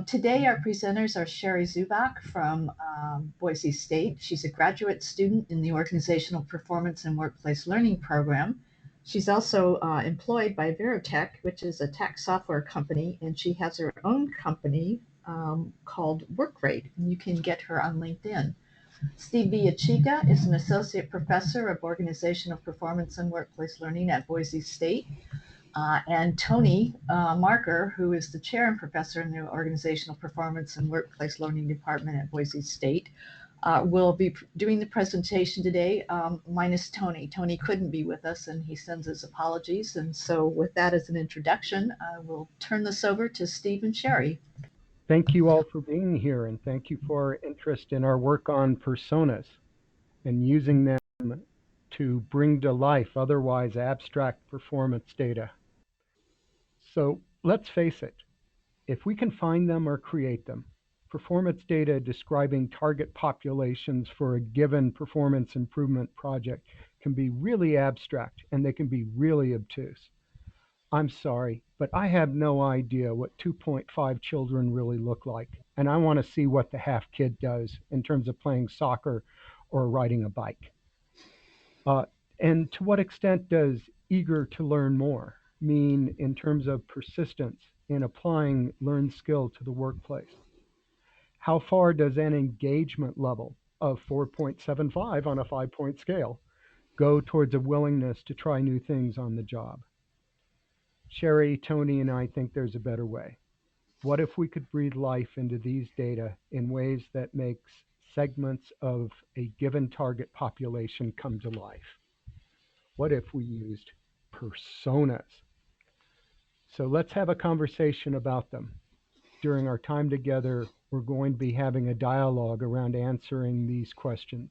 Today, our presenters are Sherry Zubak from Boise State. She's a graduate student in the Organizational Performance and Workplace Learning program. She's also employed by Veritech, which is a tech software company, and she has her own company called WorkRate, and you can get her on LinkedIn. Steve Villachika is an associate professor of organizational performance and workplace learning at Boise State. And Tony Marker, who is the chair and professor in the Organizational Performance and Workplace Learning Department at Boise State, will be doing the presentation today, minus Tony. Tony couldn't be with us, and he sends his apologies. And so with that as an introduction, I will turn this over to Steve and Sherry. Thank you all for being here, and thank you for your interest in our work on personas and using them to bring to life otherwise abstract performance data. So let's face it, if we can find them or create them, performance data describing target populations for a given performance improvement project can be really abstract, and they can be really obtuse. I'm sorry, but I have no idea what 2.5 children really look like, and I want to see what the half kid does in terms of playing soccer or riding a bike. And to what extent does eager to learn more mean in terms of persistence in applying learned skill to the workplace? How far does an engagement level of 4.75 on a 5-point scale go towards a willingness to try new things on the job? Sherry, Tony, and I think there's a better way. What if we could breathe life into these data in ways that makes segments of a given target population come to life? What if we used personas? So let's have a conversation about them. During our time together, we're going to be having a dialogue around answering these questions.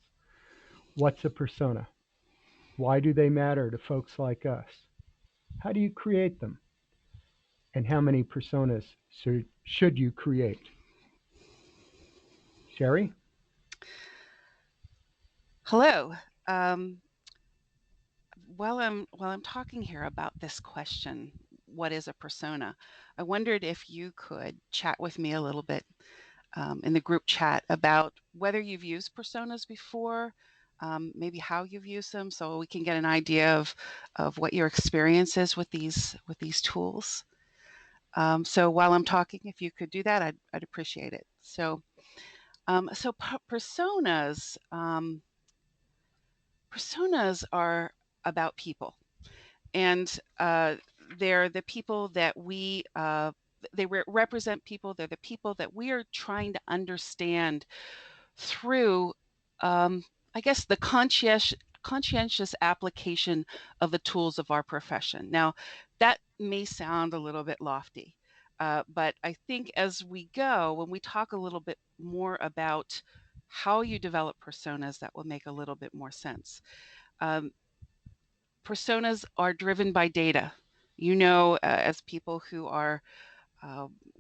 What's a persona? Why do they matter to folks like us? How do you create them? And how many personas should you create? Sherry? Hello. While I'm talking here about this question, what is a persona? I wondered if you could chat with me a little bit in the group chat about whether you've used personas before, maybe how you've used them, so we can get an idea of what your experience is with these tools. So while I'm talking, if you could do that, I'd appreciate it. So personas. Personas are about people, and they're the people that they represent people. They're the people that we are trying to understand through, I guess, the conscientious application of the tools of our profession. Now, that may sound a little bit lofty, but I think as we go, when we talk a little bit more about how you develop personas, that will make a little bit more sense. Personas are driven by data. As people who are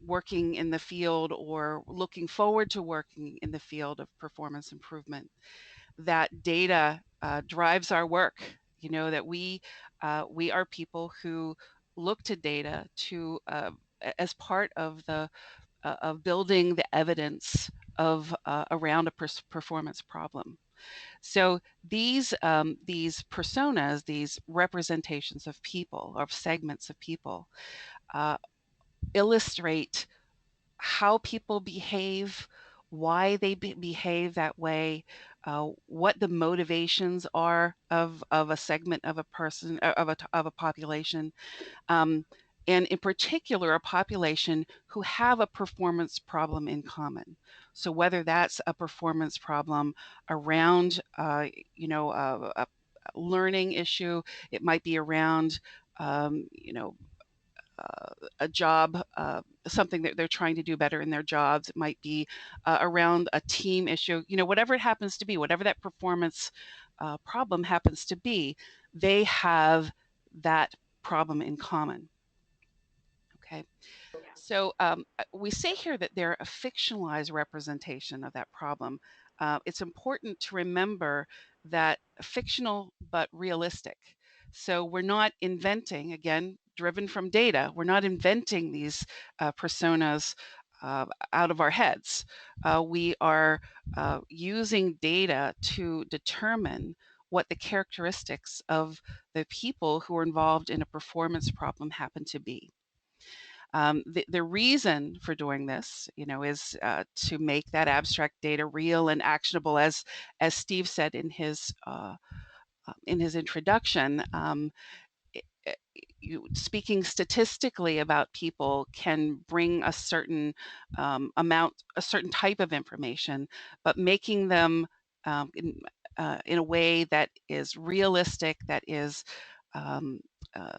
working in the field or looking forward to working in the field of performance improvement, that data drives our work. That we are people who look to data to as part of the of building the evidence of around a performance problem. So these personas, these representations of people, of segments of people, illustrate how people behave, why they behave that way, what the motivations are of a segment of a person, of a population, and in particular a population who have a performance problem in common. So whether that's a performance problem around a learning issue, it might be around a job, something that they're trying to do better in their jobs. It might be around a team issue, whatever it happens to be, whatever that performance problem happens to be, they have that problem in common. Okay, so we say here that they're a fictionalized representation of that problem. It's important to remember that fictional but realistic. So we're not inventing, again, driven from data, we're not inventing these personas out of our heads. We are using data to determine what the characteristics of the people who are involved in a performance problem happen to be. The reason for doing this, is to make that abstract data real and actionable, as Steve said in his introduction. Speaking statistically about people can bring a certain a certain type of information, but making them in a way that is realistic, that um, uh,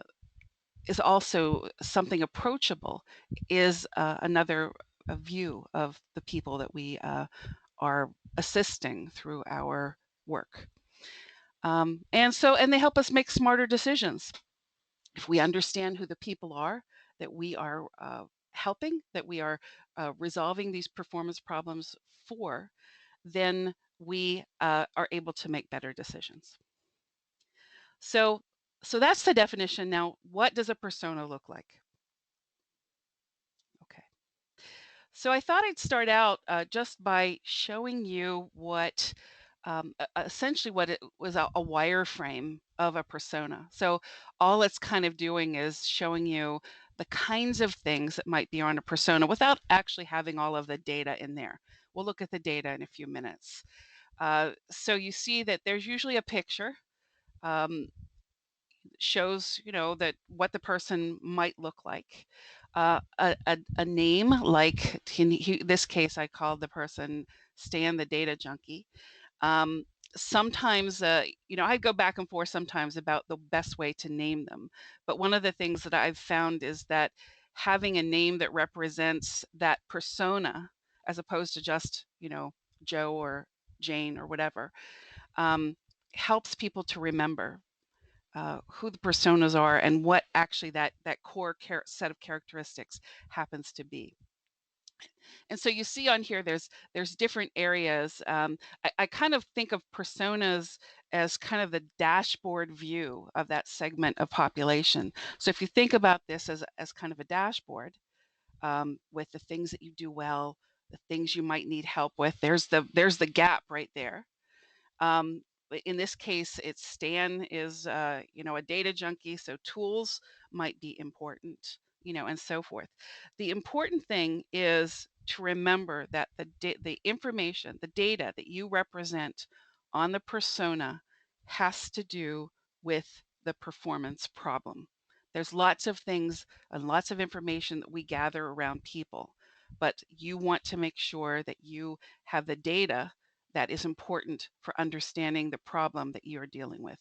is also something approachable, is another view of the people that we are assisting through our work. And they help us make smarter decisions. If we understand who the people are that we are helping, that we are resolving these performance problems for, then we are able to make better decisions. So that's the definition. Now, what does a persona look like? Okay. So I thought I'd start out just by showing you what essentially what it was, a wireframe of a persona. So all it's kind of doing is showing you the kinds of things that might be on a persona without actually having all of the data in there. We'll look at the data in a few minutes. So you see that there's usually a picture. Shows that what the person might look like. A name, like in this case I called the person Stan the data junkie. Sometimes I go back and forth sometimes about the best way to name them, but one of the things that I've found is that having a name that represents that persona, as opposed to just Joe or Jane or whatever, helps people to remember who the personas are and what actually that core set of characteristics happens to be. And so you see on here, there's different areas. I kind of think of personas as kind of the dashboard view of that segment of population. So if you think about this as kind of a dashboard, with the things that you do well, the things you might need help with, there's the gap right there. In this case, it's Stan is a data junkie, so tools might be important, and so forth. The important thing is to remember that the information, the data that you represent on the persona has to do with the performance problem. There's lots of things and lots of information that we gather around people, but you want to make sure that you have the data that is important for understanding the problem that you're dealing with.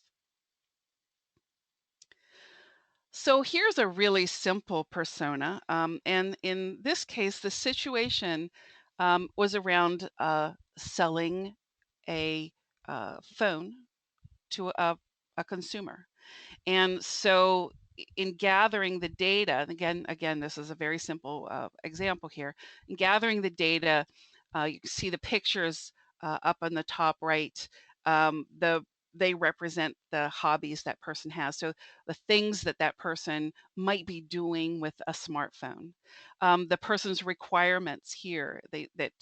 So here's a really simple persona. And in this case, the situation was around selling a phone to a consumer. And so in gathering the data, and again, this is a very simple example here. In gathering the data, you can see the pictures up on the top right. They represent the hobbies that person has. So the things that that person might be doing with a smartphone. The person's requirements here, that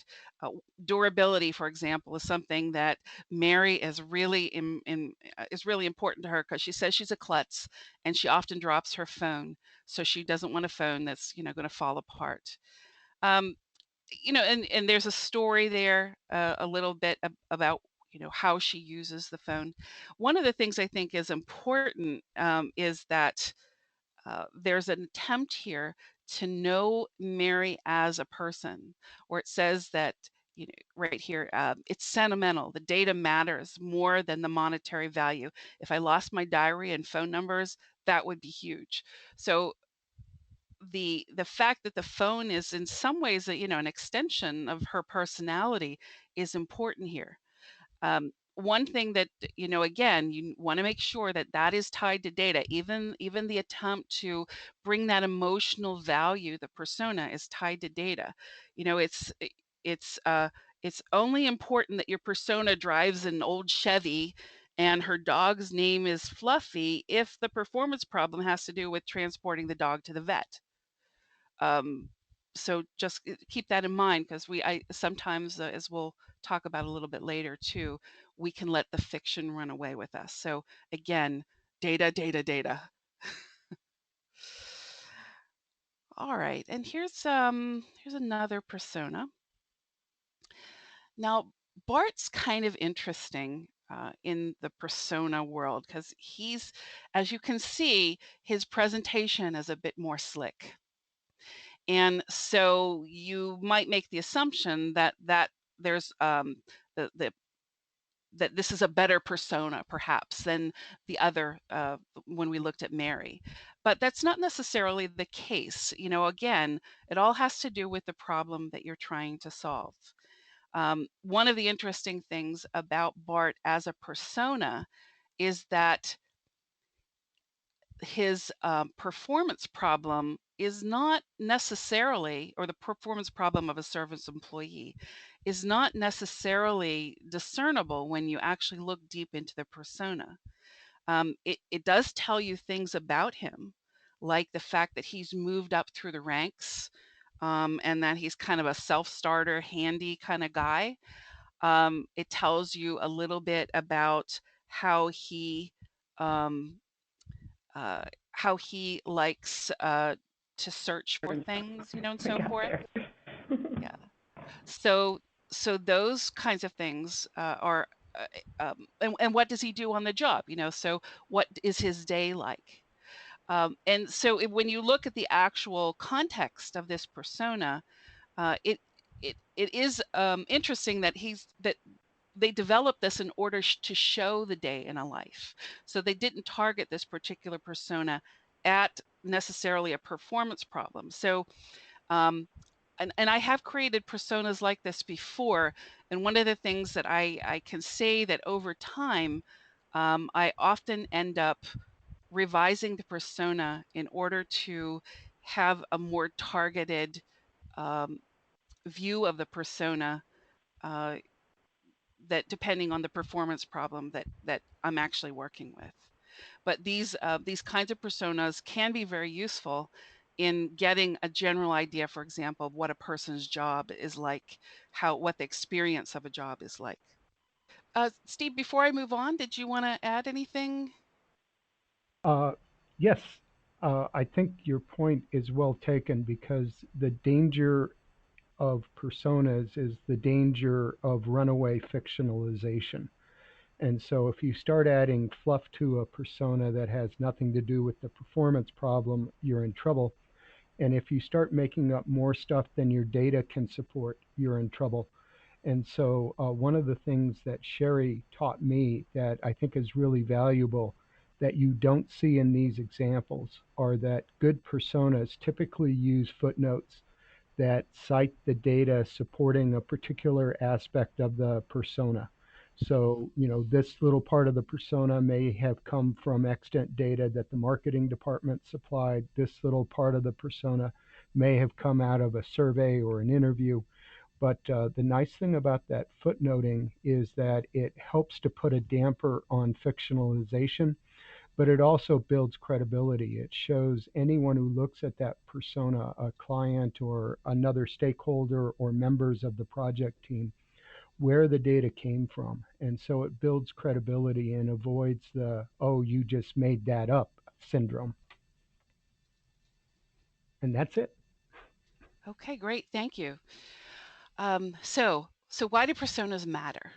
durability, for example, is something that Mary is really is really important to her, because she says she's a klutz and she often drops her phone. So she doesn't want a phone that's going to fall apart. Um, and there's a story there, a little bit about how she uses the phone. One of the things I think is important is that there's an attempt here to know Mary as a person, where it says that right here, it's sentimental. The data matters more than the monetary value. If I lost my diary and phone numbers, that would be huge. So the fact that the phone is in some ways an extension of her personality is important here. One thing that again, you want to make sure that that is tied to data. Even the attempt to bring that emotional value, the persona, is tied to data. It's it's only important that your persona drives an old Chevy and her dog's name is Fluffy if the performance problem has to do with transporting the dog to the vet. Um, so just keep that in mind, because I sometimes, as we'll talk about a little bit later too, we can let the fiction run away with us. So again, data, data, data. All right, and here's another persona. Now, Bart's kind of interesting in the persona world, because he's, as you can see, his presentation is a bit more slick. And so you might make the assumption that there's the that this is a better persona perhaps than the other when we looked at Mary. But that's not necessarily the case. You know, again, it all has to do with the problem that you're trying to solve. One of the interesting things about Bart as a persona is that his performance problem is not necessarily, or the performance problem of a service employee is not necessarily discernible when you actually look deep into the persona. It does tell you things about him, like the fact that he's moved up through the ranks, and that he's kind of a self-starter, handy kind of guy. It tells you a little bit about how he um, uh, likes to search for things, you know, and so forth. Yeah. So those kinds of things are, and what does he do on the job? You know, so what is his day like? And so when you look at the actual context of this persona, it is interesting that they developed this in order to show the day in a life. So they didn't target this particular persona at necessarily a performance problem. So, and I have created personas like this before. And one of the things that I can say that over time, I often end up revising the persona in order to have a more targeted um, view of the persona, uh, that depending on the performance problem that I'm actually working with. But these kinds of personas can be very useful in getting a general idea, for example, of what a person's job is like, what the experience of a job is like. Steve, before I move on, did you want to add anything? Uh, yes, I think your point is well taken because the danger of personas is the danger of runaway fictionalization. And so if you start adding fluff to a persona that has nothing to do with the performance problem, you're in trouble. And if you start making up more stuff than your data can support, you're in trouble. And so, one of the things that Sherry taught me that I think is really valuable that you don't see in these examples are that good personas typically use footnotes that cite the data supporting a particular aspect of the persona. So, this little part of the persona may have come from extant data that the marketing department supplied. This little part of the persona may have come out of a survey or an interview. But the nice thing about that footnoting is that it helps to put a damper on fictionalization, but it also builds credibility. It shows anyone who looks at that persona, a client or another stakeholder or members of the project team, where the data came from. And so it builds credibility and avoids the, oh, you just made that up syndrome. And that's it. Okay, great, thank you. So why do personas matter?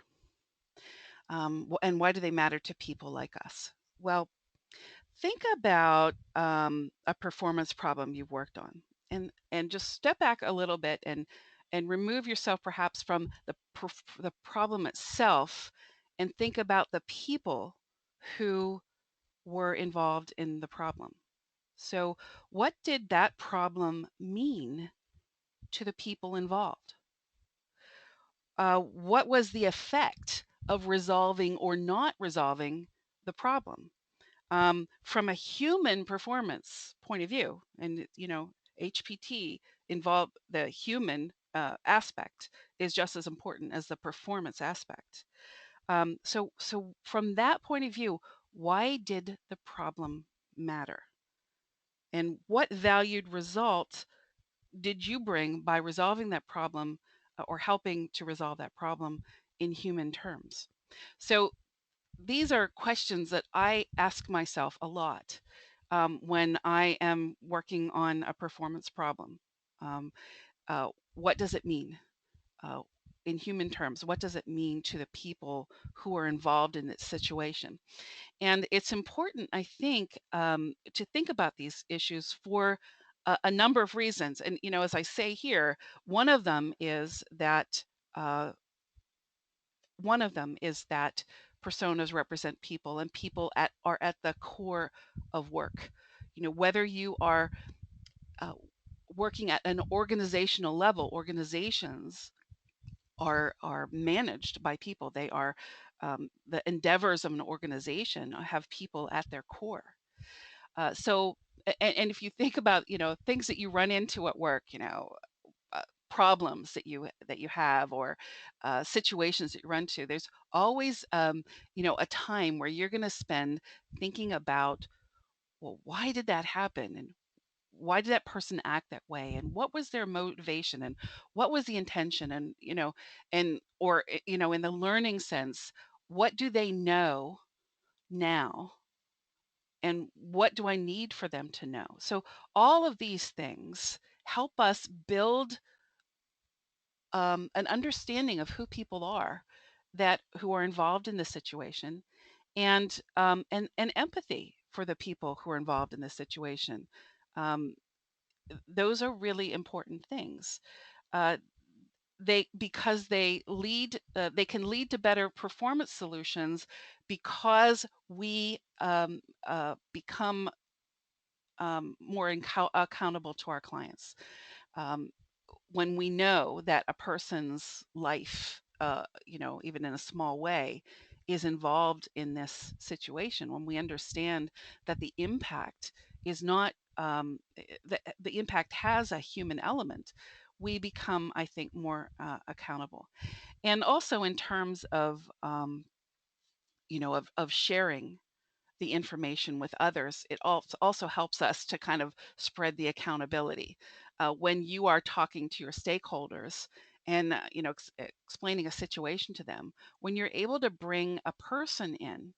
And why do they matter to people like us? Well, think about a performance problem you've worked on, and just step back a little bit and remove yourself perhaps from the problem itself, and think about the people who were involved in the problem. So, what did that problem mean to the people involved? What was the effect of resolving or not resolving the problem? From a human performance point of view, and HPT involved, the human aspect is just as important as the performance aspect. So from that point of view, why did the problem matter? And what valued result did you bring by resolving that problem or helping to resolve that problem in human terms? So these are questions that I ask myself a lot when I am working on a performance problem. Um, what does it mean? Uh, in human terms, what does it mean to the people who are involved in this situation? And it's important, I think, to think about these issues for a number of reasons. And, as I say here, one of them is that uh, personas represent people, and people are at the core of work. Whether you are uh, working at an organizational level, organizations are managed by people. They are the endeavors of an organization have people at their core. So, and if you think about things that you run into at work, uh, problems that you have, or situations that you run to, there's always a time where you're going to spend thinking about, well, why did that happen, and why did that person act that way, and what was their motivation, and what was the intention, and or in the learning sense, what do they know now, and what do I need for them to know? So all of these things help us build an understanding of who people are who are involved in this situation, and empathy for the people who are involved in this situation. Um, those are really important things. Uh, because they can lead to better performance solutions because we become more accountable to our clients. Um, when we know that a person's life, even in a small way, is involved in this situation, when we understand that the impact is not, the impact has a human element, we become, I think, more accountable. And also in terms of, of sharing the information with others, it also helps us to kind of spread the accountability. When you are talking to your stakeholders and explaining a situation to them, when you're able to bring a person in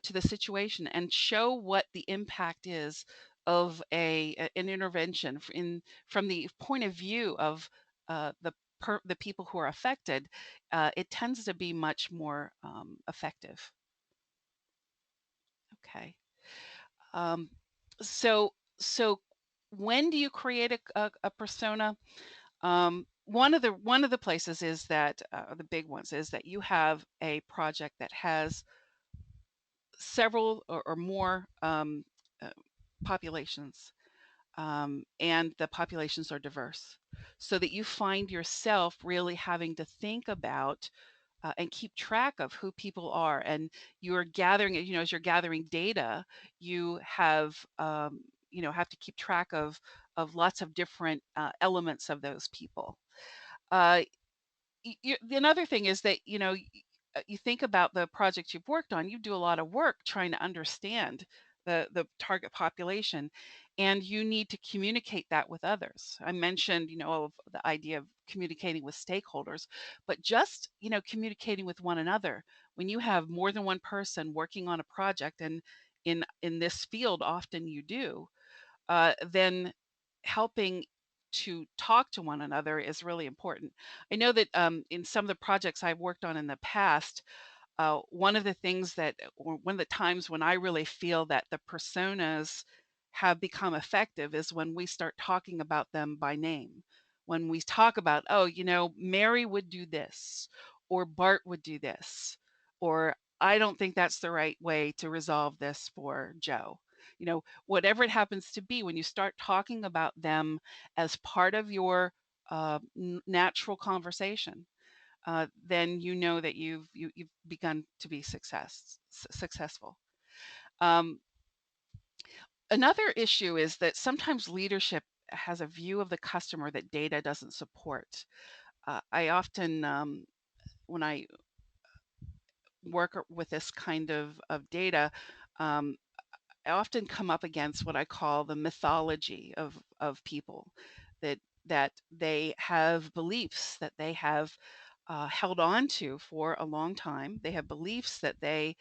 to the situation and show what the impact is of an intervention from the point of view of the people who are affected, it tends to be much more effective. Okay. Um, so when do you create a persona? One of the places is that the big ones is that you have a project that has several or more uh, populations, and the populations are diverse, so that you find yourself really having to think about and keep track of who people are, and you're gathering, as you're gathering data, you have to keep track of lots of different elements of those people. Uh, Another thing is that you think about the projects you've worked on. You do a lot of work trying to understand the target population, and you need to communicate that with others. I mentioned of the idea of communicating with stakeholders, but just communicating with one another. When you have more than one person working on a project, and in this field often you do, then helping to talk to one another is really important. I know that in some of the projects I've worked on in the past, one of the things or one of the times when I really feel that the personas have become effective is when we start talking about them by name. When we talk about, oh, Mary would do this, or Bart would do this, or I don't think that's the right way to resolve this for Joe. Whatever it happens to be, when you start talking about them as part of your natural conversation, then you know that you've begun to be successful. Um, Another issue is that sometimes leadership has a view of the customer that data doesn't support. I often, when I work with this kind of data, um, often come up against what I call the mythology of people, that they have beliefs that they have held on to for a long time. They have beliefs that they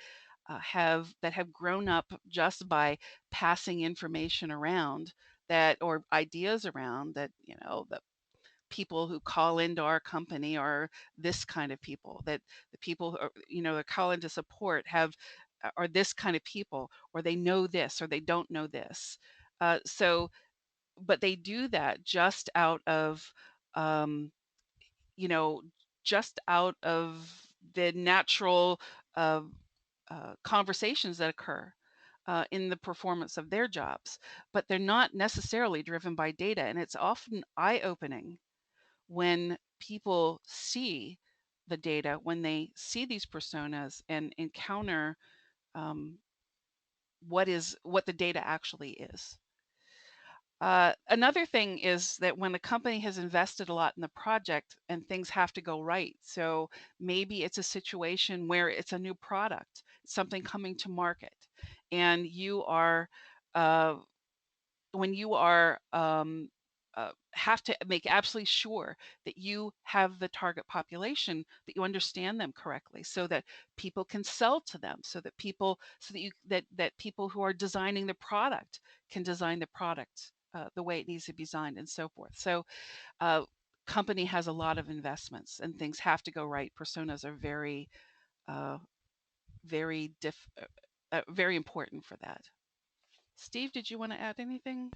have grown up just by passing information around, that or ideas around, that the people who call into our company are this kind of people, that the people who are, that call into support are this kind of people, or they know this or they don't know this. So but they do that um, you know just out of the natural uh, conversations that occur in the performance of their jobs, but they're not necessarily driven by data. And it's often eye-opening when people see the data, when they see these personas and encounter um, what the data actually is. Another thing is that when the company has invested a lot in the project and things have to go right, so maybe it's a situation where it's a new product, something coming to market, and you are uh, when you are have to make absolutely sure that you have the target population, that you understand them correctly, so that people can sell to them, so that people who are designing the product can design the product the way it needs to be designed, and so forth. So uh, company has a lot of investments and things have to go right. Personas are uh, very important for that. Steve, did you want to add anything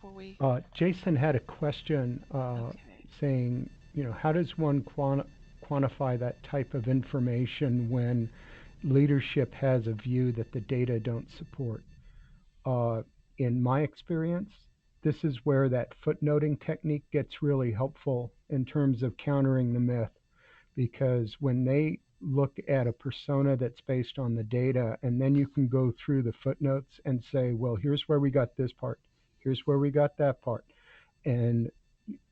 before we? Jason had a question Okay. saying, how does one quantify that type of information when leadership has a view that the data don't support? Uh, in my experience, this is where that footnoting technique gets really helpful in terms of countering the myth, because when they look at a persona that's based on the data, and then you can go through the footnotes and say, well, here's where we got this part, here's where we got that part, and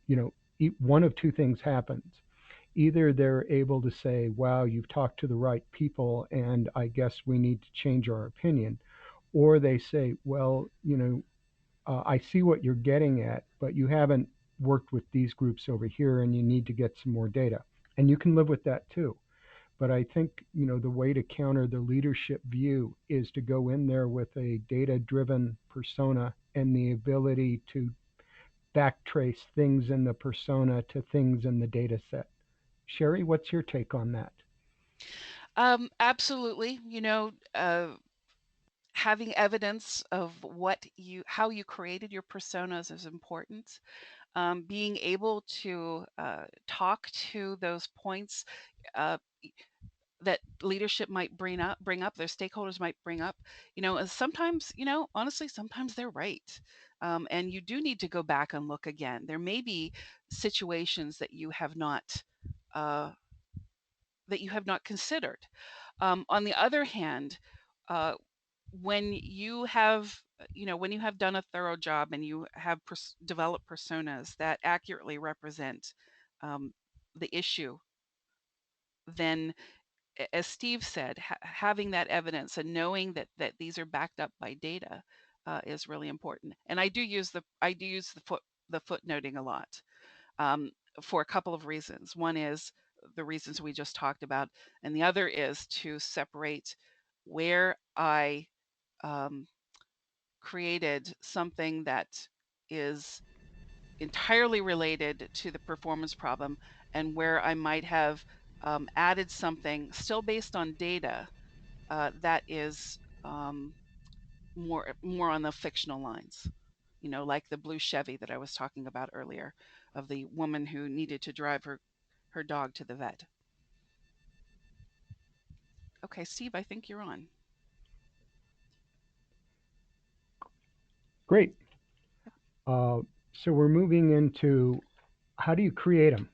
you know one of two things happens. Either they're able to say, wow, you've talked to the right people and I guess we need to change our opinion, or they say, well, I see what you're getting at, but you haven't worked with these groups over here and you need to get some more data. And you can live with that too. But I think, the way to counter the leadership view is to go in there with a data driven persona and the ability to backtrace things in the persona to things in the data set. Sherry, what's your take on that? Absolutely. Having evidence of how you created your personas is important. Being able to talk to those points uh, that leadership might bring up, their stakeholders might bring up, and sometimes, honestly, sometimes they're right. And you do need to go back and look again. There may be situations uh, that you have not considered. On the other hand, uh, when you have when you have done a thorough job and you have developed personas that accurately represent um, the issue, then as Steve said, having that evidence and knowing that these are backed up by data is really important. And I do use the footnoting a lot, um, for a couple of reasons. One is the reasons we just talked about, and the other is to separate where I um, created something that is entirely related to the performance problem, and where I might have added something still based on data that is more on the fictional lines. Like the blue Chevy that I was talking about earlier, of the woman who needed to drive her dog to the vet. Okay, Steve, I think you're on. Great. Uh, so we're moving into, how do you create them?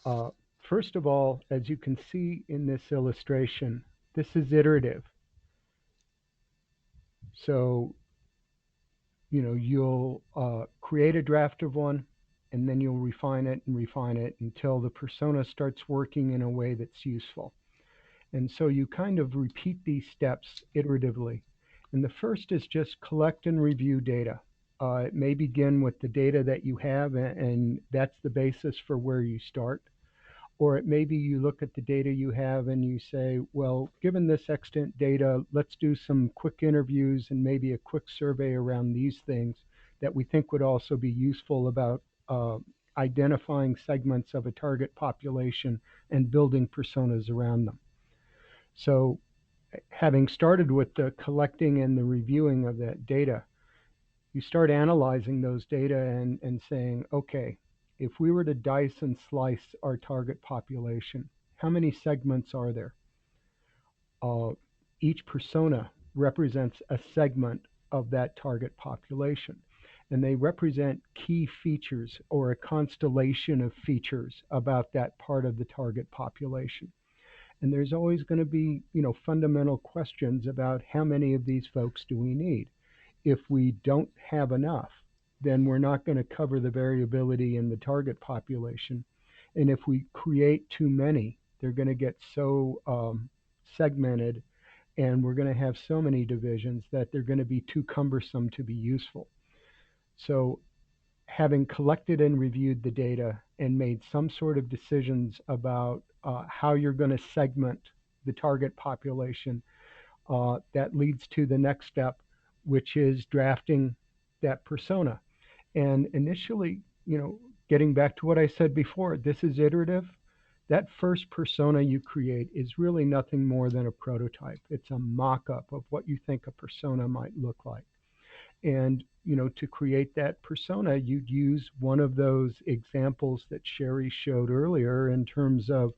Uh, First of all, as you can see in this illustration, this is iterative. So, you'll create a draft of one, and then you'll refine it and refine it until the persona starts working in a way that's useful. And so you kind of repeat these steps iteratively. And the first is just collect and review data. It may begin with the data that you have, and that's the basis for where you start. Or it may be you look at the data you have and you say, well, given this extant data, let's do some quick interviews and maybe a quick survey around these things that we think would also be useful about identifying segments of a target population and building personas around them. So having started with the collecting and the reviewing of that data, you start analyzing those data and saying, okay, if we were to dice and slice our target population, how many segments are there? Each persona represents a segment of that target population, and they represent key features or a constellation of features about that part of the target population. And there's always going to be, fundamental questions about how many of these folks do we need. If we don't have enough, then we're not going to cover the variability in the target population. And if we create too many, they're going to get so segmented, and we're going to have so many divisions that they're going to be too cumbersome to be useful. So having collected and reviewed the data and made some sort of decisions about how you're going to segment the target population, that leads to the next step, which is drafting that persona. And initially, getting back to what I said before, this is iterative. That first persona you create is really nothing more than a prototype. It's a mock-up of what you think a persona might look like. And, to create that persona, you'd use one of those examples that Sherry showed earlier in terms of,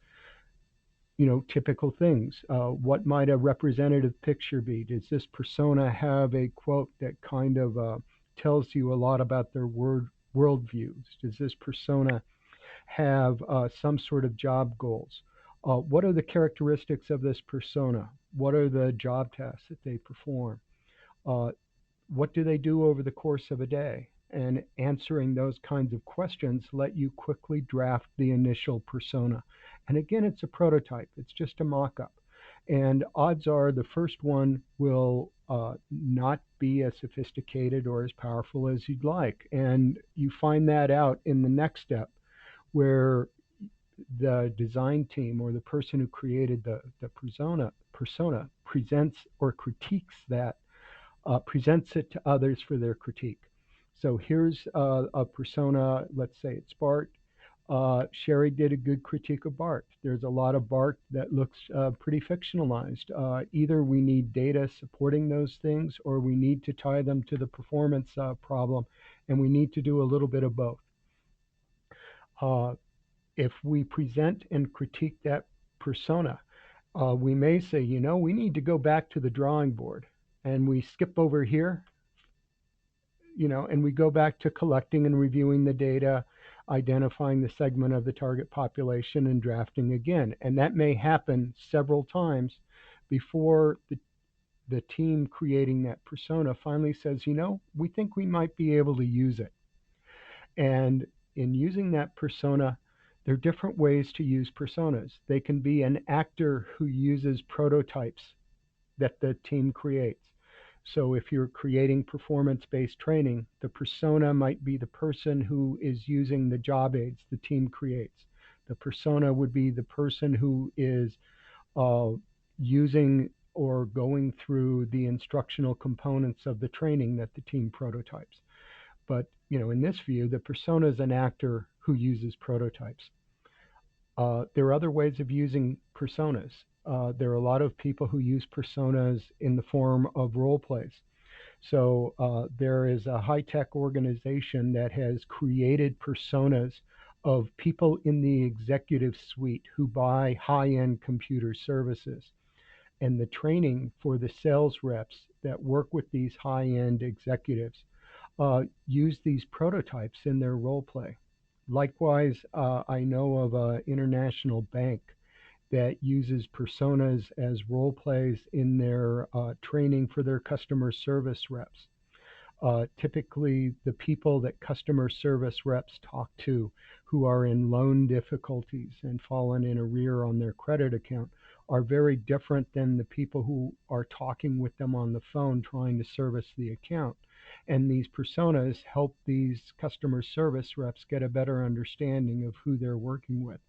typical things. What might a representative picture be? Does this persona have a quote that kind of tells you a lot about their worldviews? Does this persona have some sort of job goals? What are the characteristics of this persona? What are the job tasks that they perform? What do they do over the course of a day? And answering those kinds of questions let you quickly draft the initial persona. And again, it's a prototype. It's just a mock-up. And odds are the first one will not be as sophisticated or as powerful as you'd like. And you find that out in the next step, where the design team or the person who created the persona presents or critiques that, presents it to others for their critique. So here's a persona, let's say it's Bart. Sherry did a good critique of Bart. There's a lot of Bart that looks pretty fictionalized. Either we need data supporting those things, or we need to tie them to the performance problem, and we need to do a little bit of both. If we present and critique that persona, we may say, we need to go back to the drawing board, and we skip over here, and we go back to collecting and reviewing the data, identifying the segment of the target population, and drafting again. And that may happen several times before the team creating that persona finally says, we think we might be able to use it. And in using that persona, there are different ways to use personas. They can be an actor who uses prototypes that the team creates. So if you're creating performance-based training, the persona might be the person who is using the job aids the team creates. The persona would be the person who is using or going through the instructional components of the training that the team prototypes. But in this view, the persona is an actor who uses prototypes. There are other ways of using personas. There are a lot of people who use personas in the form of role plays. So there is a high-tech organization that has created personas of people in the executive suite who buy high-end computer services. And the training for the sales reps that work with these high-end executives use these prototypes in their role play. Likewise, I know of an international bank that uses personas as role plays in their training for their customer service reps. Typically, the people that customer service reps talk to who are in loan difficulties and fallen in arrear on their credit account are very different than the people who are talking with them on the phone trying to service the account. And these personas help these customer service reps get a better understanding of who they're working with.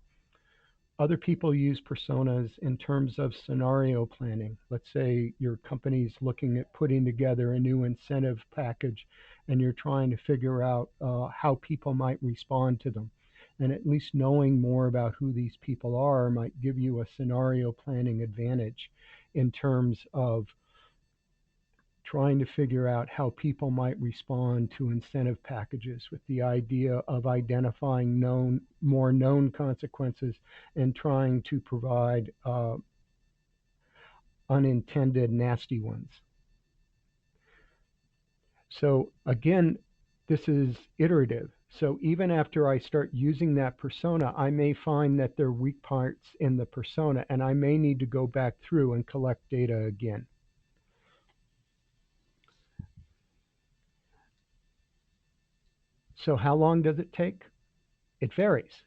Other people use personas in terms of scenario planning. Let's say your company's looking at putting together a new incentive package and you're trying to figure out how people might respond to them. And at least knowing more about who these people are might give you a scenario planning advantage in terms of trying to figure out how people might respond to incentive packages with the idea of identifying more known consequences and trying to provide unintended nasty ones. So again, this is iterative. So even after I start using that persona, I may find that there are weak parts in the persona and I may need to go back through and collect data again. So how long does it take? It varies.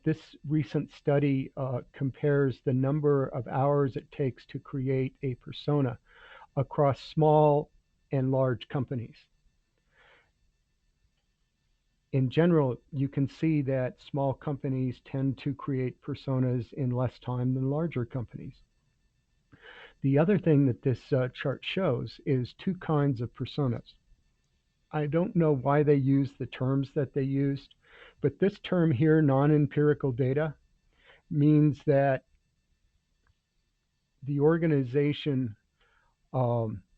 This recent study compares the number of hours it takes to create a persona across small and large companies. In general, you can see that small companies tend to create personas in less time than larger companies. The other thing that this chart shows is two kinds of personas. I don't know why they use the terms that they used, but this term here, non-empirical data, means that the organization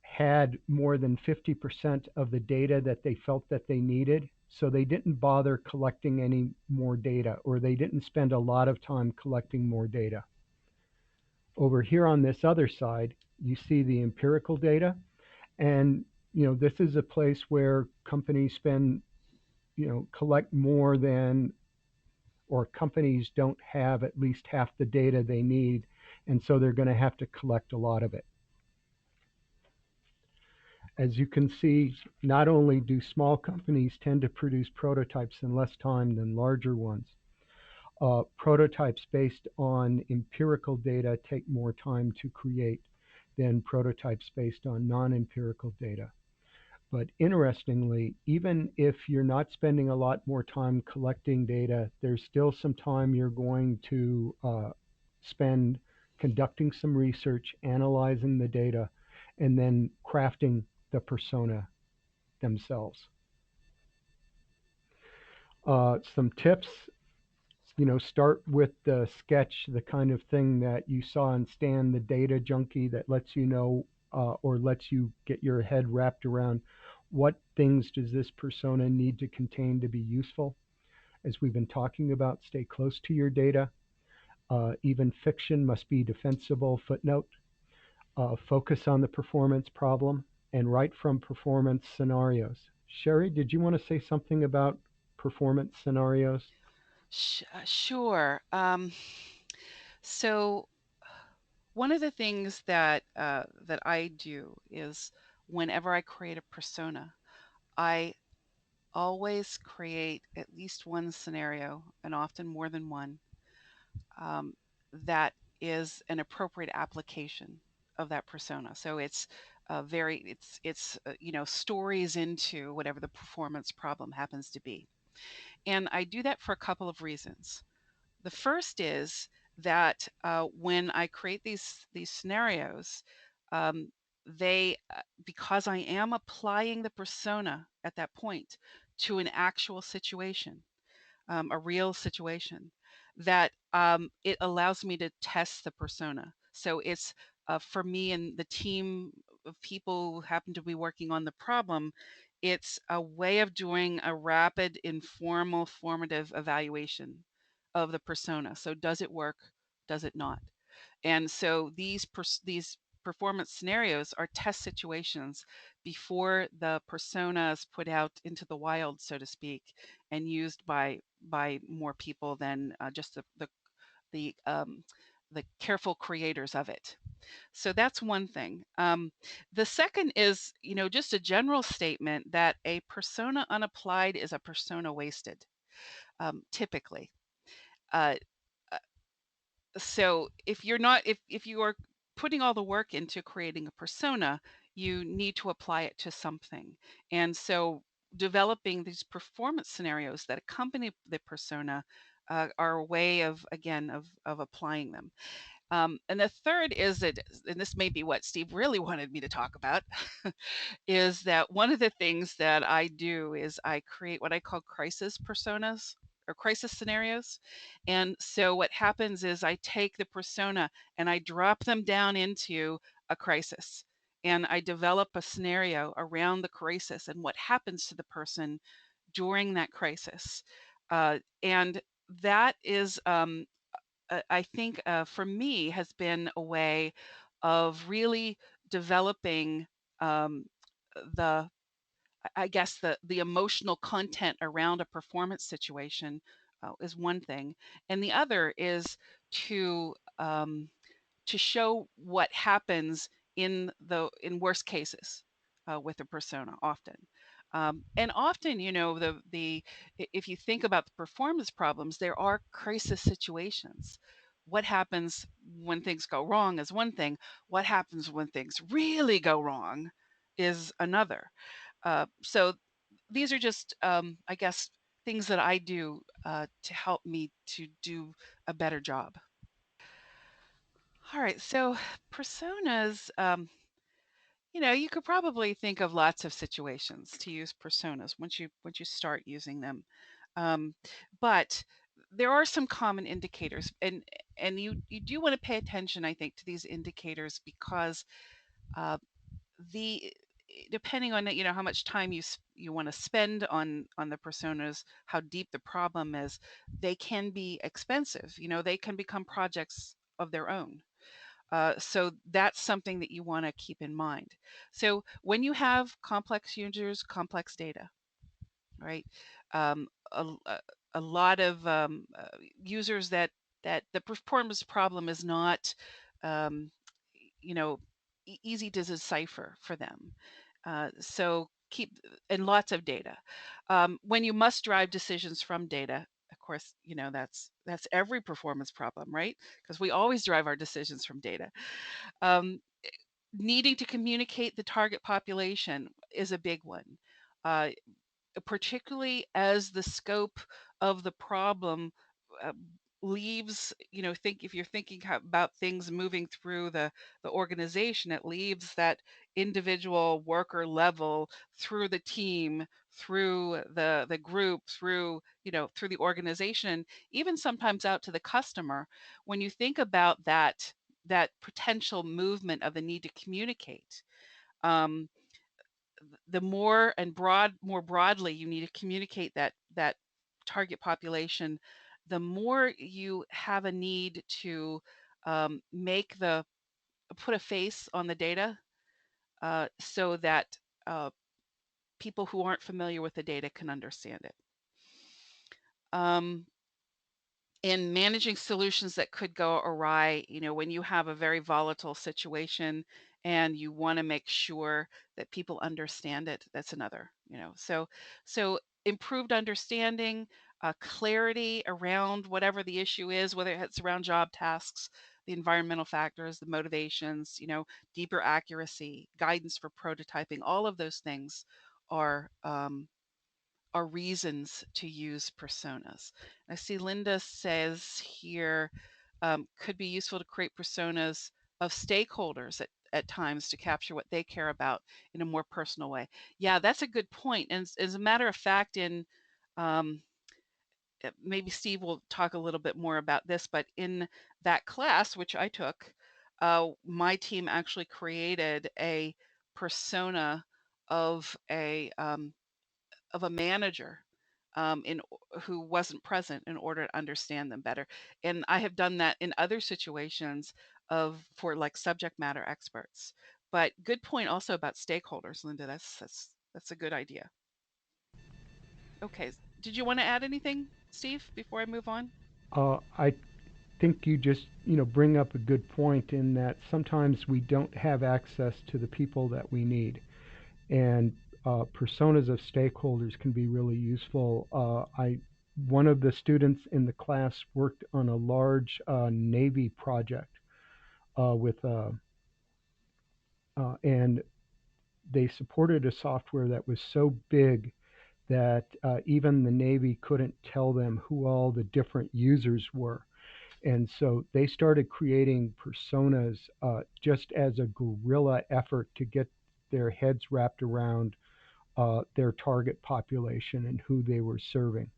had more than 50% of the data that they felt that they needed. So they didn't bother collecting any more data, or they didn't spend a lot of time collecting more data. Over here on this other side, you see the empirical data. And, this is a place where companies spend, collect more than, or companies don't have at least half the data they need. And so they're going to have to collect a lot of it. As you can see, not only do small companies tend to produce prototypes in less time than larger ones, prototypes based on empirical data take more time to create than prototypes based on non-empirical data. But interestingly, even if you're not spending a lot more time collecting data, there's still some time you're going to spend conducting some research, analyzing the data, and then crafting the persona themselves. Some tips, start with the sketch, the kind of thing that you saw in Stan, the data junkie, that lets you know or lets you get your head wrapped around what things does this persona need to contain to be useful. As we've been talking about, stay close to your data. Even fiction must be defensible. Footnote. Focus on the performance problem and write from performance scenarios. Sherry, did you want to say something about performance scenarios? Sure. So one of the things that that I do is whenever I create a persona, I always create at least one scenario, and often more than one, um, that is an appropriate application of that persona. So it's stories into whatever the performance problem happens to be. And I do that for a couple of reasons. The first is that when I create these scenarios, um, they because I am applying the persona at that point to an actual situation, a real situation, that it allows me to test the persona. So it's for me and the team of people who happen to be working on the problem, it's a way of doing a rapid, informal, formative evaluation of the persona. So does it work? Does it not? And so these performance scenarios are test situations before the persona is put out into the wild, so to speak, and used by more people than just the the careful creators of it. So that's one thing. The second is, just a general statement that a persona unapplied is a persona wasted, typically. Uh, So if you're not, if you are putting all the work into creating a persona, you need to apply it to something. And so developing these performance scenarios that accompany the persona are a way of, again, of applying them. And the third is that, and this may be what Steve really wanted me to talk about, is that one of the things that I do is I create what I call crisis personas or crisis scenarios. And so what happens is I take the persona and I drop them down into a crisis. And I develop a scenario around the crisis and what happens to the person during that crisis. And that is, I think, for me, has been a way of really developing um, the, I guess, the emotional content around a performance situation is one thing, and the other is to um, to show what happens in worst cases with a persona often. And often, you know, if you think about the performance problems, there are crisis situations. What happens when things go wrong is one thing. What happens when things really go wrong is another. So these are just, I guess, things that I do to help me to do a better job. All right, so personas, you know, you could probably think of lots of situations to use personas once you start using them. Um, but there are some common indicators, and you do want to pay attention, I think, to these indicators because uh, the depending on you know how much time you want to spend on the personas, how deep the problem is, they can be expensive. You know, they can become projects of their own. So that's something that you want to keep in mind. So when you have complex users, complex data, right? Um, a lot of users that the performance problem is not, um, you know, easy to decipher for them. So keep and lots of data. When you must drive decisions from data, of course, you know that's every performance problem, right? Because we always drive our decisions from data. Um, Needing to communicate the target population is a big one. Uh, Particularly as the scope of the problem uh, leaves, you know, think if you're thinking about things moving through the organization, it leaves that individual worker level through the team, through the group, through, you know, through the organization, even sometimes out to the customer. When you think about that potential movement of the need to communicate, um, the more and more broadly you need to communicate that target population, the more you have a need to make the put a face on the data so that uh, people who aren't familiar with the data can understand it. Um, in managing solutions that could go awry, you know, when you have a very volatile situation and you want to make sure that people understand it, that's another, you know. So improved understanding, clarity around whatever the issue is, whether it's around job tasks, the environmental factors, the motivations, you know, deeper accuracy, guidance for prototyping, all of those things are reasons to use personas. I see Linda says here, could be useful to create personas of stakeholders at times to capture what they care about in a more personal way. Yeah, that's a good point. And as a matter of fact, in um, maybe Steve will talk a little bit more about this, but in that class, which I took, my team actually created a persona of a manager in who wasn't present in order to understand them better. And I have done that in other situations of for like subject matter experts. But good point also about stakeholders, Linda. That's a good idea. Okay. Did you want to add anything, Steve, before I move on? I think you just, bring up a good point in that sometimes we don't have access to the people that we need. And personas of stakeholders can be really useful. one of the students in the class worked on a large Navy project and they supported a software that was so big that even the Navy couldn't tell them who all the different users were. And so they started creating personas just as a guerrilla effort to get their heads wrapped around their target population and who they were serving.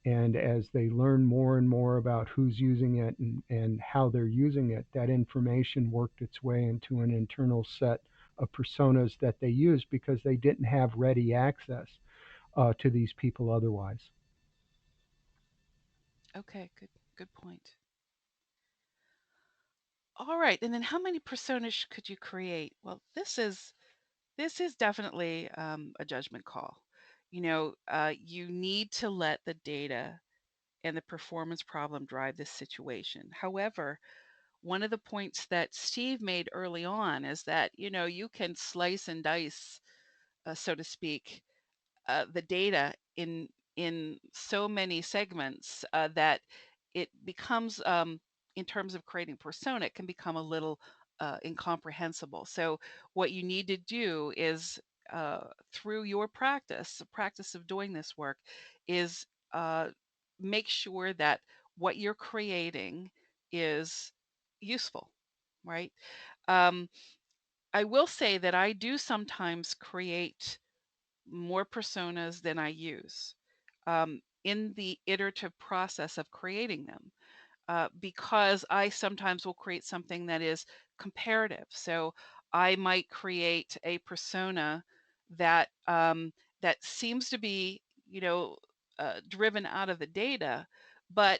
And as they learn more and more about who's using it and how they're using it, that information worked its way into an internal set of personas that they used because they didn't have ready access to these people otherwise. Okay, good point. All right, and then how many personas could you create? Well, this is definitely a judgment call. You need to let the data and the performance problem drive this situation. However, one of the points that Steve made early on is that you can slice and dice, so to speak, the data in so many segments that it becomes, in terms of creating persona, it can become a little incomprehensible. So what you need to do is, through your practice, the practice of doing this work, is make sure that what you're creating is useful, right? Um, I will say that I do sometimes create more personas than I use in the iterative process of creating them, because I sometimes will create something that is comparative. So I might create a persona that seems to be, driven out of the data, but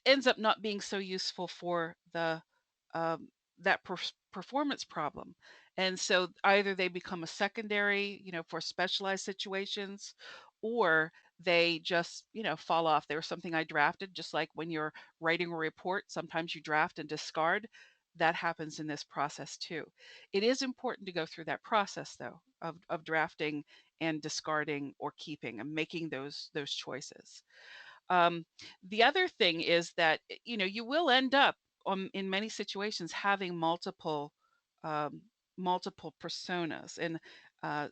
ends up not being so useful for the um, that performance problem. And so either they become a secondary, for specialized situations, or they just, fall off. They were something I drafted, just like when you're writing a report, sometimes you draft and discard. That happens in this process too. It is important to go through that process, though, of drafting and discarding or keeping and making those choices. Um, the other thing is that you will end up, in many situations, having um, multiple personas, and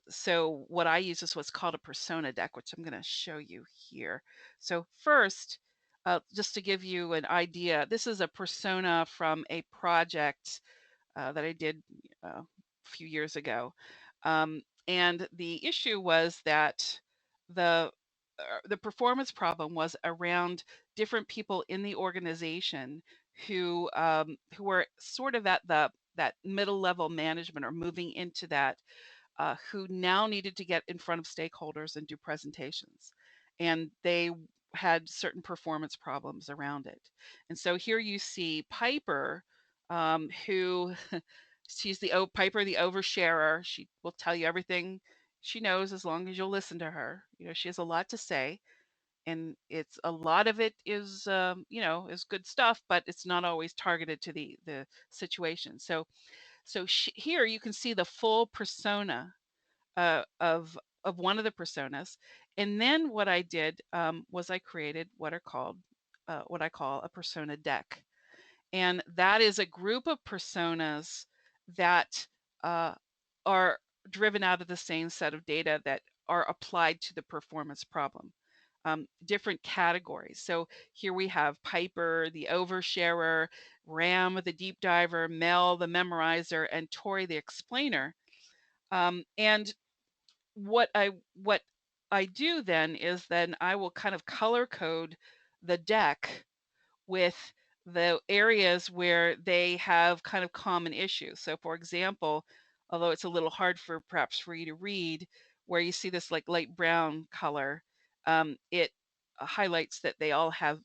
so what I use is what's called a persona deck, which I'm going to show you here. So first, just to give you an idea, this is a persona from a project that I did a few years ago. And the issue was that the the performance problem was around different people in the organization who were sort of at that middle level management or moving into that, who now needed to get in front of stakeholders and do presentations. And they had certain performance problems around it. And so here you see Piper, who she's Piper, the oversharer. She will tell you everything she knows as long as you'll listen to her. She has a lot to say, and it's a lot of it is good stuff, but it's not always targeted to the situation. So here you can see the full persona of one of the personas. And then what I did, was I created what I call a persona deck, and that is a group of personas that uh, are driven out of the same set of data that are applied to the performance problem. Different categories. So here we have Piper, the oversharer, Ram, the deep diver, Mel, the memorizer, and Tori, the explainer. And what I do then is then I will kind of color code the deck with the areas where they have kind of common issues. So for example, although it's a little hard perhaps for you to read, where you see this like light brown color, it highlights that they all have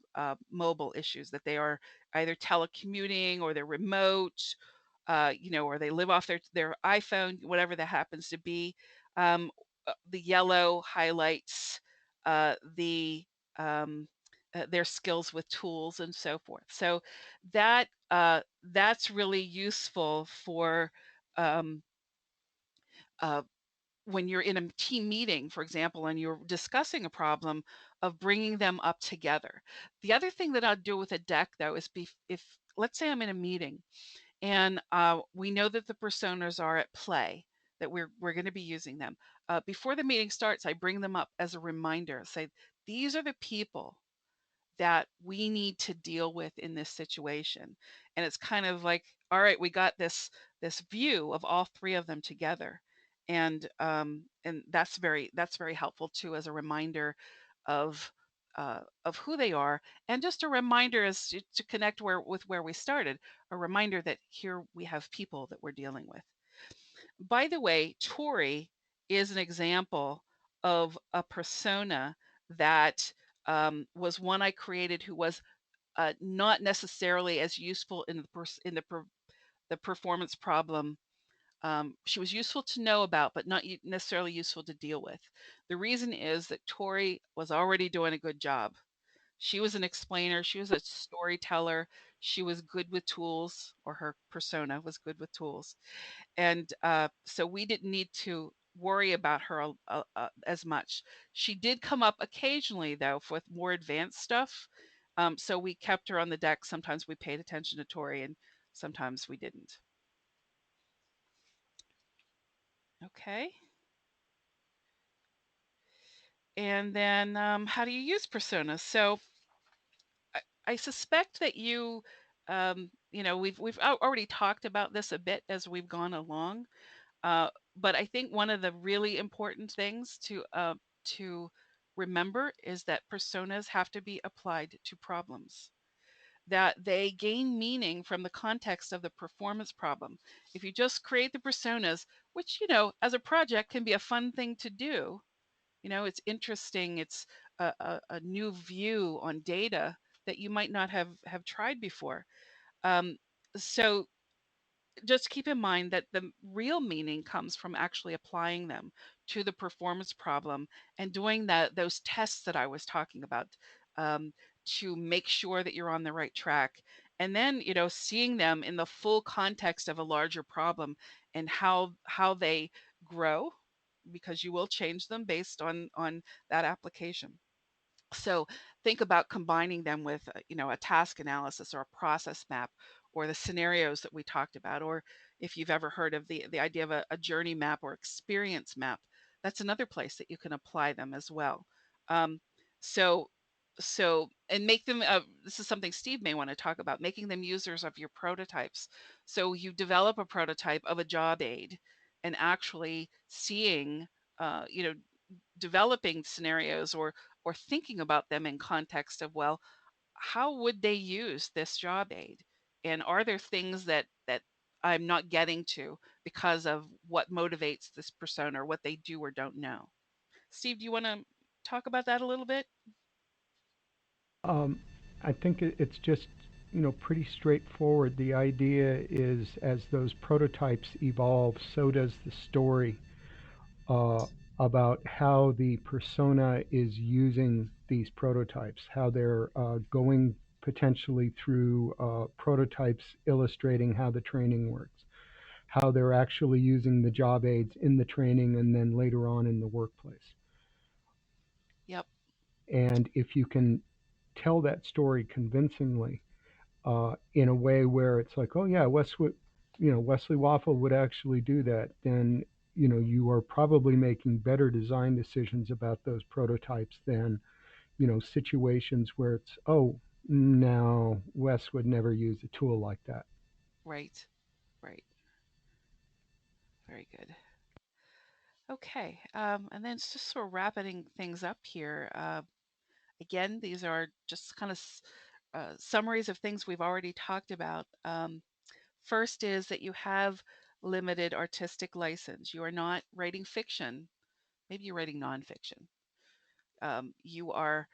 mobile issues, that they are either telecommuting or they're remote, or they live off their iPhone, whatever that happens to be. The yellow highlights the their skills with tools and so forth. So that's really useful for um, uh, when you're in a team meeting, for example, and you're discussing a problem, of bringing them up together. The other thing that I'll do with a deck, though, is if let's say I'm in a meeting and we know that the personas are at play, that we're going to be using them. Before the meeting starts, I bring them up as a reminder. Say, these are the people that we need to deal with in this situation. And it's kind of like, all right, we got this view of all three of them together. And that's very helpful too, as a reminder of who they are, and just a reminder as to connect with where we started, a reminder that here we have people that we're dealing with. By the way, Tori is an example of a persona that was one I created, who was not necessarily as useful in the performance problem. She was useful to know about, but not necessarily useful to deal with. The reason is that Tori was already doing a good job. She was an explainer. She was a storyteller. She was good with tools, or her persona was good with tools. And so we didn't need to worry about her as much. She did come up occasionally, though, with more advanced stuff. So we kept her on the deck. Sometimes we paid attention to Tori, and sometimes we didn't. Okay. And then how do you use personas? So I suspect that we've already talked about this a bit as we've gone along. But I think one of the really important things to remember is that personas have to be applied to problems, that they gain meaning from the context of the performance problem. If you just create the personas, which, as a project can be a fun thing to do, it's interesting, it's a new view on data that you might not have tried before. Um, so just keep in mind that the real meaning comes from actually applying them to the performance problem and doing those tests that I was talking about, um, to make sure that you're on the right track. And then, seeing them in the full context of a larger problem, and how they grow, because you will change them based on that application. So think about combining them with, a task analysis or a process map, or the scenarios that we talked about, or if you've ever heard of the idea of a journey map or experience map, that's another place that you can apply them as well. Um, so and make them, this is something Steve may want to talk about, making them users of your prototypes. So you develop a prototype of a job aid, and actually seeing, developing scenarios, or thinking about them in context of, well, how would they use this job aid, and are there things that I'm not getting to because of what motivates this persona, or what they do or don't know. Steve, do you want to talk about that a little bit? Um, I think it's just, pretty straightforward. The idea is, as those prototypes evolve, so does the story, uh, about how the persona is using these prototypes, how they're going potentially through prototypes illustrating how the training works, how they're actually using the job aids in the training and then later on in the workplace. Yep. And if you can tell that story convincingly, in a way where it's like, oh yeah, Wesley Waffle would actually do that, then you are probably making better design decisions about those prototypes than situations where it's, oh no, Wes would never use a tool like that. Right. Right. Very good. Okay. And then it's just sort of wrapping things up here. Again, these are just kind of summaries of things we've already talked about. First is that you have limited artistic license. You are not writing fiction. Maybe you're writing nonfiction. You are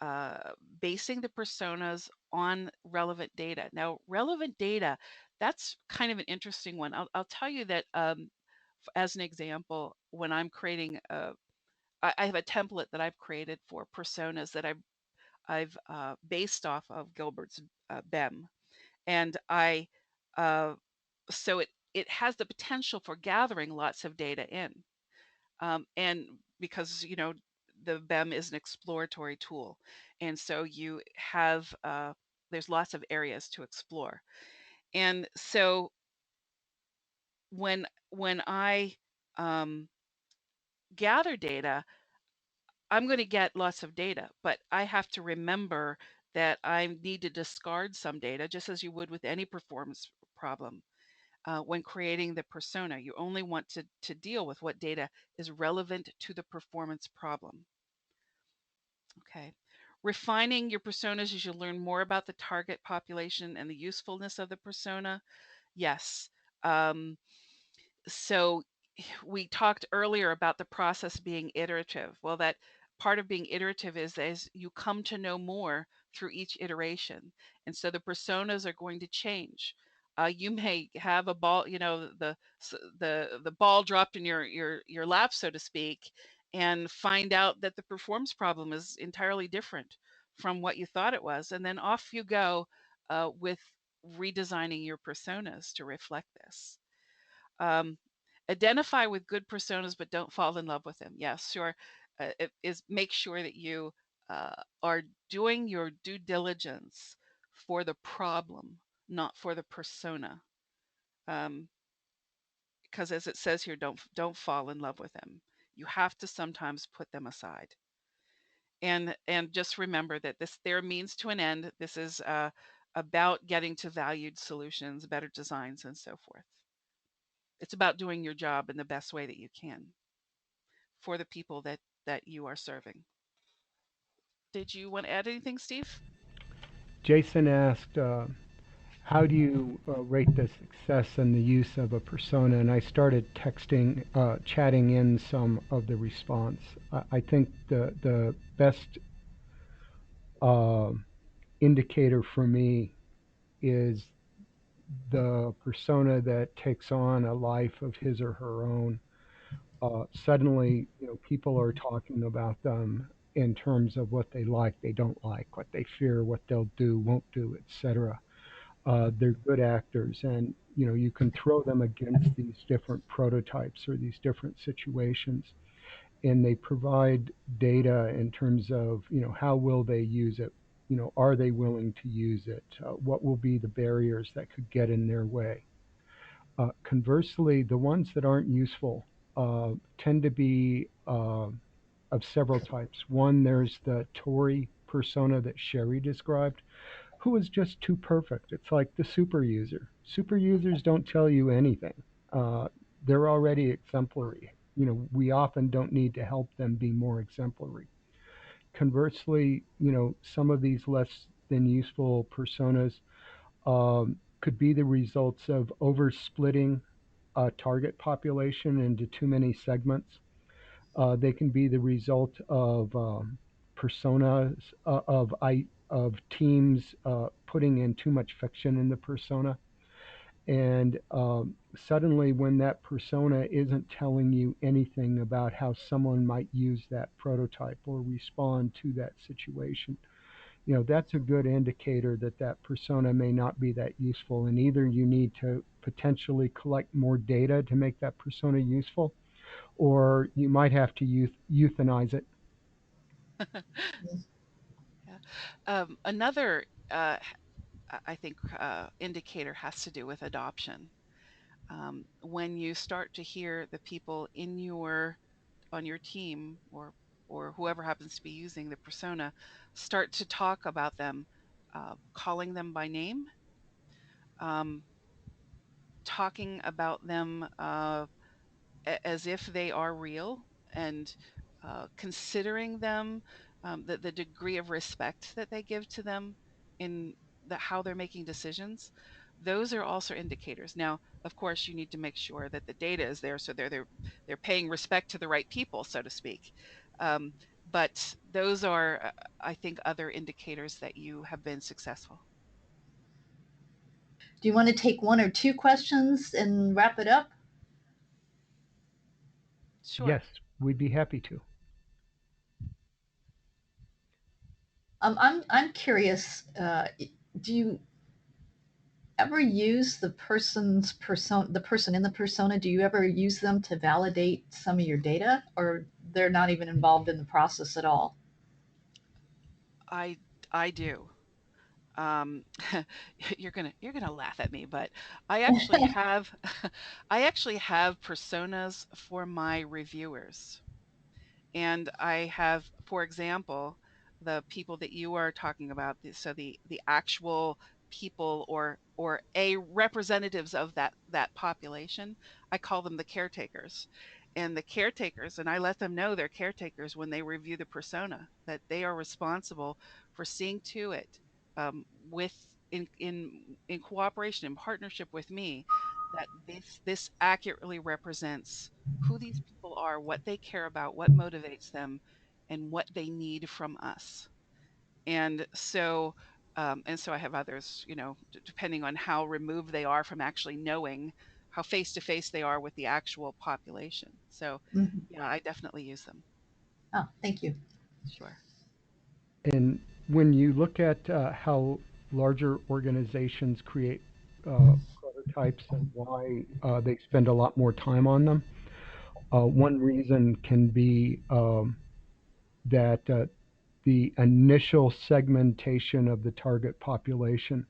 uh, basing the personas on relevant data. Now, relevant data, that's kind of an interesting one. I'll tell you that, as an example, when I'm creating, I have a template that I've created for personas that I've based off of Gilbert's BEM, and I uh, so it has the potential for gathering lots of data in. And because, the BEM is an exploratory tool. And so you have, there's lots of areas to explore. And so when I gather data, I'm going to get lots of data, but I have to remember that I need to discard some data, just as you would with any performance problem. When creating the persona, you only want to deal with what data is relevant to the performance problem. Okay. Refining your personas as you learn more about the target population and the usefulness of the persona. Yes. Um, so we talked earlier about the process being iterative. Well, that part of being iterative is as you come to know more through each iteration. And so the personas are going to change. You may have a ball, the ball dropped in your lap, so to speak, and find out that the performance problem is entirely different from what you thought it was. And then off you go with redesigning your personas to reflect this. Um, Identify with good personas, but don't fall in love with them. Yes, sure. It is make sure that you are doing your due diligence for the problem, not for the persona. Because as it says here, don't fall in love with them. You have to sometimes put them aside. And just remember that their means to an end. This is about getting to valued solutions, better designs, and so forth. It's about doing your job in the best way that you can for the people that you are serving. Did you want to add anything, Steve? Jason asked, how do you rate the success and the use of a persona? And I started chatting in some of the response. I think the best uh, indicator for me is the persona that takes on a life of his or her own. Suddenly, people are talking about them in terms of what they like, they don't like, what they fear, what they'll do, won't do, etc. They're good actors, and you can throw them against these different prototypes or these different situations, and they provide data in terms of how will they use it. Are they willing to use it? What will be the barriers that could get in their way? Conversely, the ones that aren't useful tend to be of several types. One, there's the Tory persona that Sherry described, who is just too perfect. It's like the super user. Super users don't tell you anything. They're already exemplary. We often don't need to help them be more exemplary. Conversely, some of these less than useful personas could be the results of oversplitting a target population into too many segments. They can be the result of personas of teams putting in too much fiction in the persona, and suddenly, when that persona isn't telling you anything about how someone might use that prototype or respond to that situation, that's a good indicator that that persona may not be that useful. And either you need to potentially collect more data to make that persona useful, or you might have to euthanize it. Yeah. Another, I think, indicator has to do with adoption. When you start to hear the people on your team or whoever happens to be using the persona start to talk about them, calling them by name, um, talking about them as if they are real, and considering them, the degree of respect that they give to them in how they're making decisions. Those are also indicators. Now, of course, you need to make sure that the data is there, so they're paying respect to the right people, so to speak. Um, but those are, I think, other indicators that you have been successful. Do you want to take one or two questions and wrap it up? Sure. Yes, we'd be happy to. I'm curious. Do you ever use the person in the persona? Do you ever use them to validate some of your data, or they're not even involved in the process at all? I I do. Um, you're gonna laugh at me, but I actually have I actually have personas for my reviewers. And I have, for example, the people that you are talking about, so the actual people or a representatives of that population, I call them the caretakers. And the caretakers, and I let them know they're caretakers when they review the persona, that they are responsible for seeing to it, with in cooperation, in partnership with me, that this accurately represents who these people are, what they care about, what motivates them, and what they need from us. And so, I have others, depending on how removed they are from actually knowing how face to face they are with the actual population. So, Mhm. yeah, I definitely use them. Oh, thank you. Sure. And when you look at how larger organizations create prototypes and why they spend a lot more time on them, one reason can be that the initial segmentation of the target population,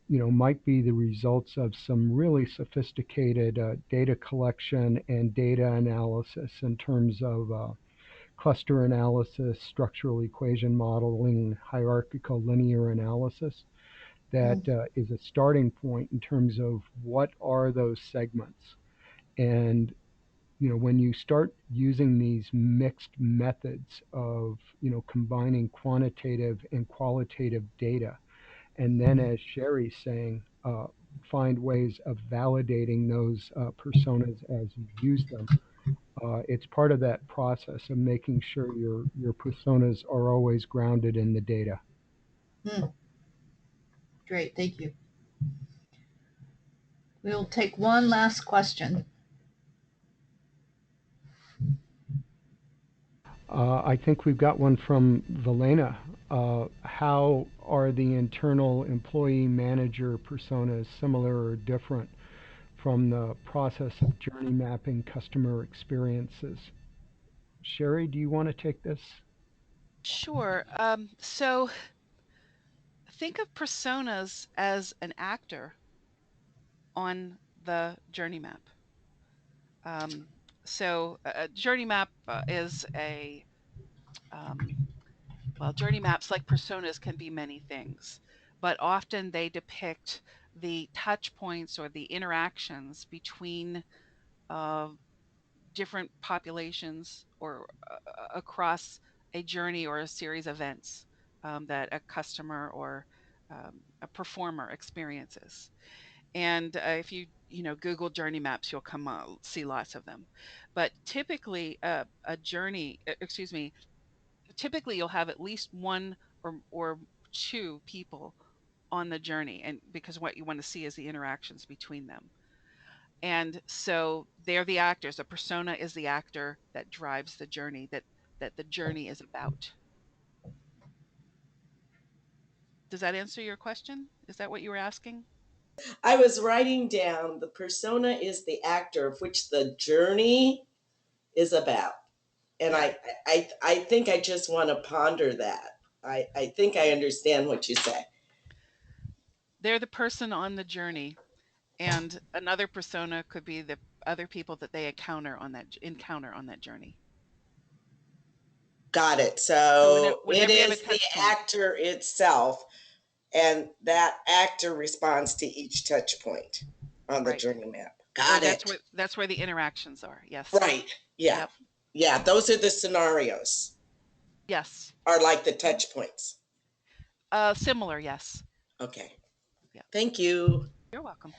might be the results of some really sophisticated data collection and data analysis in terms of cluster analysis, structural equation modeling, hierarchical linear analysis. That Mm-hmm. is a starting point in terms of what are those segments. And when you start using these mixed methods of combining quantitative and qualitative data, and then, as Sherry's saying, find ways of validating those personas as you use them. It's part of that process of making sure your personas are always grounded in the data. Mm, great, thank you. We'll take one last question. I think we've got one from Velena. How are the internal employee manager personas similar or different from the process of journey mapping customer experiences? Sherry, do you want to take this? Sure. So think of personas as an actor on the journey map. Um, a journey map is a um, well, journey maps, like personas, can be many things, but often they depict the touch points or the interactions between uh, different populations or across a journey or a series of events that a customer or a performer experiences. And if you Google journey maps, you'll come see lots of them. But typically, a journey, excuse me, typically you'll have at least one or two people on the journey, and because what you want to see is the interactions between them. And so they're the actors. A persona is the actor that drives the journey, that the journey is about. Does that answer your question? Is that what you were asking? I was writing down the persona is the actor of which the journey is about. And Yeah, I think I just want to ponder that. I think I understand what you say. they're the person on the journey, and another persona could be the other people that they encounter on that journey. Got it. So So it whenever you have a is the touch point, actor itself, and that actor responds to each touch point on the right? journey map. Or Got it. that's where the interactions are. Yes. Right. Yeah. Yep. Yeah. Those are the scenarios, Yes. are like the Mhm. touch points. Similar. Yes. Okay. Yeah. Thank you. You're welcome.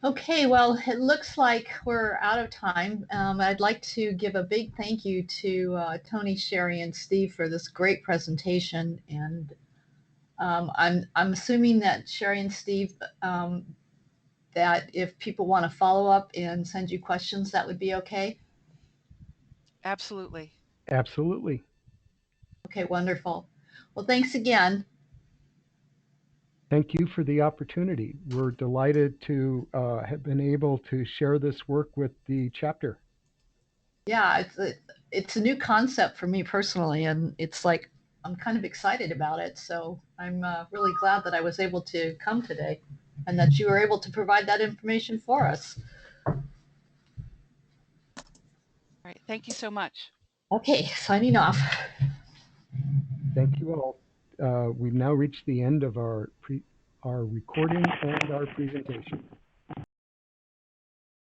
Okay, well, it looks like we're out of time. I'd like to give a big thank you to Tony, Sherry, and Steve for this great presentation. And I'm assuming that Sherry and Steve, that if people want to follow up and send you questions, that would be okay. Absolutely. Absolutely. Okay, wonderful. Well, thanks again. Thank you for the opportunity. We're delighted to have been able to share this work with the chapter. Yeah, it's a new concept for me personally, and it's like I'm kind of excited about it. So I'm really glad that I was able to come today, and that you were able to provide that information for us. All right. Thank you so much. Okay, signing off. Thank you all. We've now reached the end of our recording and our presentation.